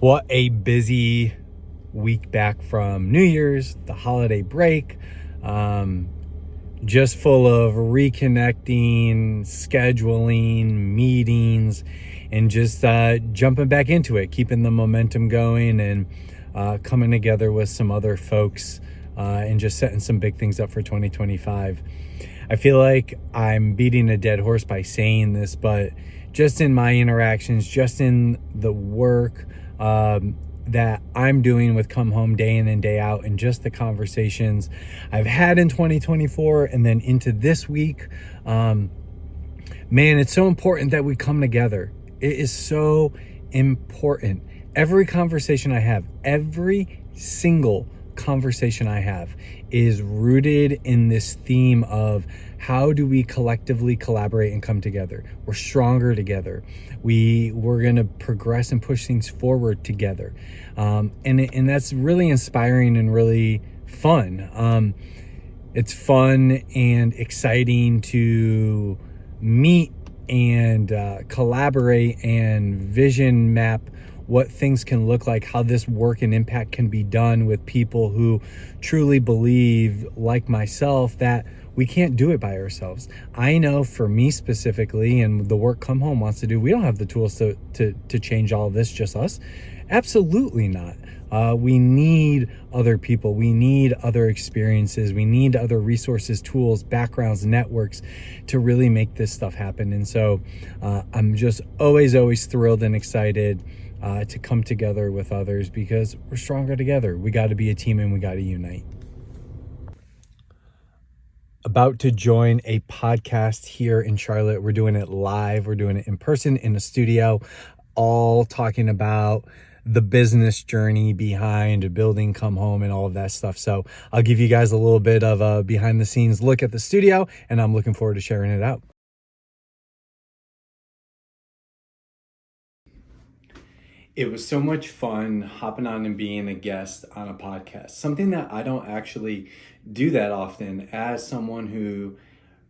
What a busy week back from New Year's, the holiday break. Just full of reconnecting, scheduling, meetings, and just jumping back into it, keeping the momentum going and coming together with some other folks and just setting some big things up for 2025. I feel like I'm beating a dead horse by saying this, but just in my interactions, just in the work that I'm doing with Come Home day in and day out, and just the conversations I've had in 2024 and then into this week, man, it's so important that we come together. It is so important. Every conversation I have, every single conversation I have is rooted in this theme of how do we collectively collaborate and come together? We're stronger together. We're going to progress and push things forward together. And that's really inspiring and really fun. It's fun and exciting to meet and collaborate and vision map what things can look like, how this work and impact can be done with people who truly believe, like myself, that we can't do it by ourselves. I know for me specifically, and the work Come Home wants to do, we don't have the tools to change all of this, just us. Absolutely not. We need other people. We need other experiences. We need other resources, tools, backgrounds, networks to really make this stuff happen. And so I'm just always thrilled and excited to come together with others, because we're stronger together. We got to be a team and we got to unite. About to join a podcast here in Charlotte. We're doing it live. We're doing it in person in a studio, all talking about the business journey behind building Come Home and all of that stuff. So I'll give you guys a little bit of a behind the scenes look at the studio, and I'm looking forward to sharing it out. It was so much fun hopping on and being a guest on a podcast, something that I don't actually do that often as someone who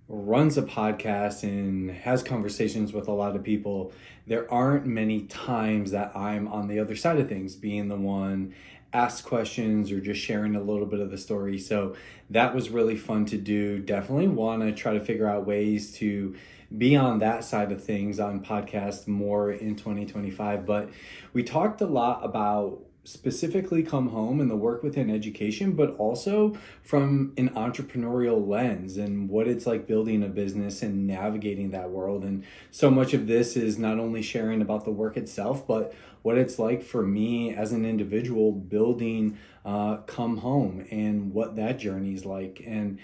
runs a podcast and has conversations with a lot of people. There aren't many times that I'm on the other side of things, being the one asked questions or just sharing a little bit of the story. So that was really fun to do. Definitely want to try to figure out ways to be on that side of things on podcasts more in 2025. But we talked a lot about specifically Come Home and the work within education, but also from an entrepreneurial lens and what it's like building a business and navigating that world. And so much of this is not only sharing about the work itself, but what it's like for me as an individual building Come Home and what that journey is like. And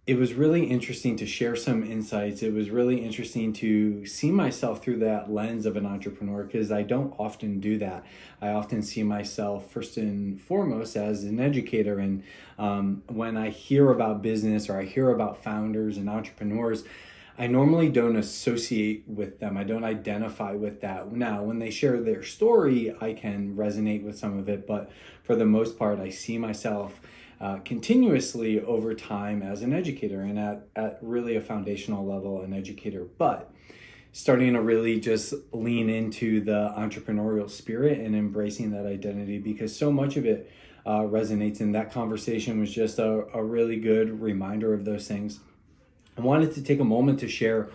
it was really interesting to share some insights. It was really interesting to see myself through that lens of an entrepreneur, because I don't often do that. I often see myself first and foremost as an educator. And when I hear about business or I hear about founders and entrepreneurs, I normally don't associate with them. I don't identify with that. Now, when they share their story, I can resonate with some of it. But for the most part, I see myself continuously over time as an educator, and at really a foundational level, an educator, but starting to really just lean into the entrepreneurial spirit and embracing that identity, because so much of it resonates. And that conversation was just a really good reminder of those things. I wanted to take a moment to share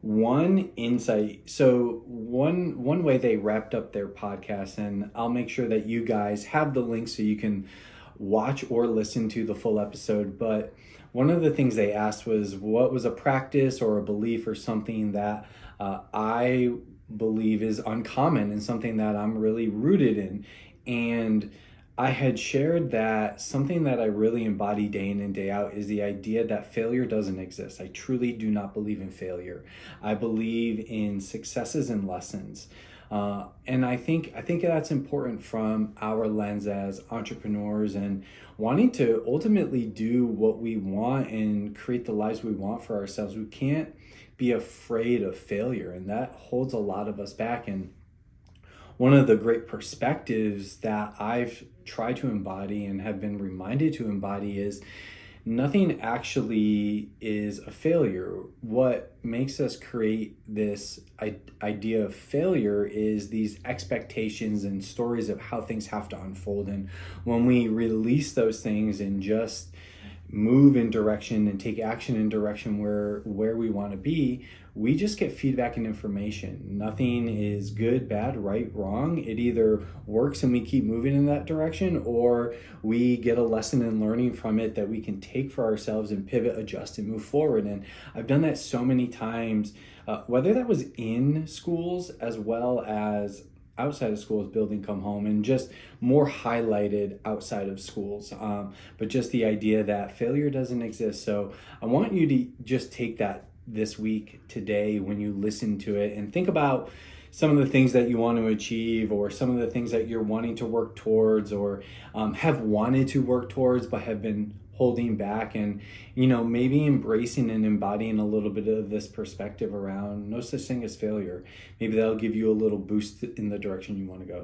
one insight. So one way they wrapped up their podcast, and I'll make sure that you guys have the link so you can watch or listen to the full episode. But one of the things they asked was, what was a practice or a belief or something that I believe is uncommon and something that I'm really rooted in. And I had shared that something that I really embody day in and day out is the idea that failure doesn't exist. I truly do not believe in failure. I believe in successes and lessons. And I think that's important from our lens as entrepreneurs and wanting to ultimately do what we want and create the lives we want for ourselves. We can't be afraid of failure, and that holds a lot of us back. And one of the great perspectives that I've tried to embody and have been reminded to embody is nothing actually is a failure. What makes us create this idea of failure is these expectations and stories of how things have to unfold. And when we release those things and just move in direction and take action in direction where we want to be, we just get feedback and information. Nothing is good, bad, right, wrong. It either works and we keep moving in that direction, or we get a lesson and learning from it that we can take for ourselves and pivot, adjust, and move forward. And I've done that so many times, whether that was in schools as well as outside of schools, building Come Home, and just more highlighted outside of schools. But just the idea that failure doesn't exist. So I want you to just take that this week, today, when you listen to it, and think about some of the things that you want to achieve, or some of the things that you're wanting to work towards, or have wanted to work towards but have been holding back. And maybe embracing and embodying a little bit of this perspective around no such thing as failure. Maybe that'll give you a little boost in the direction you want to go.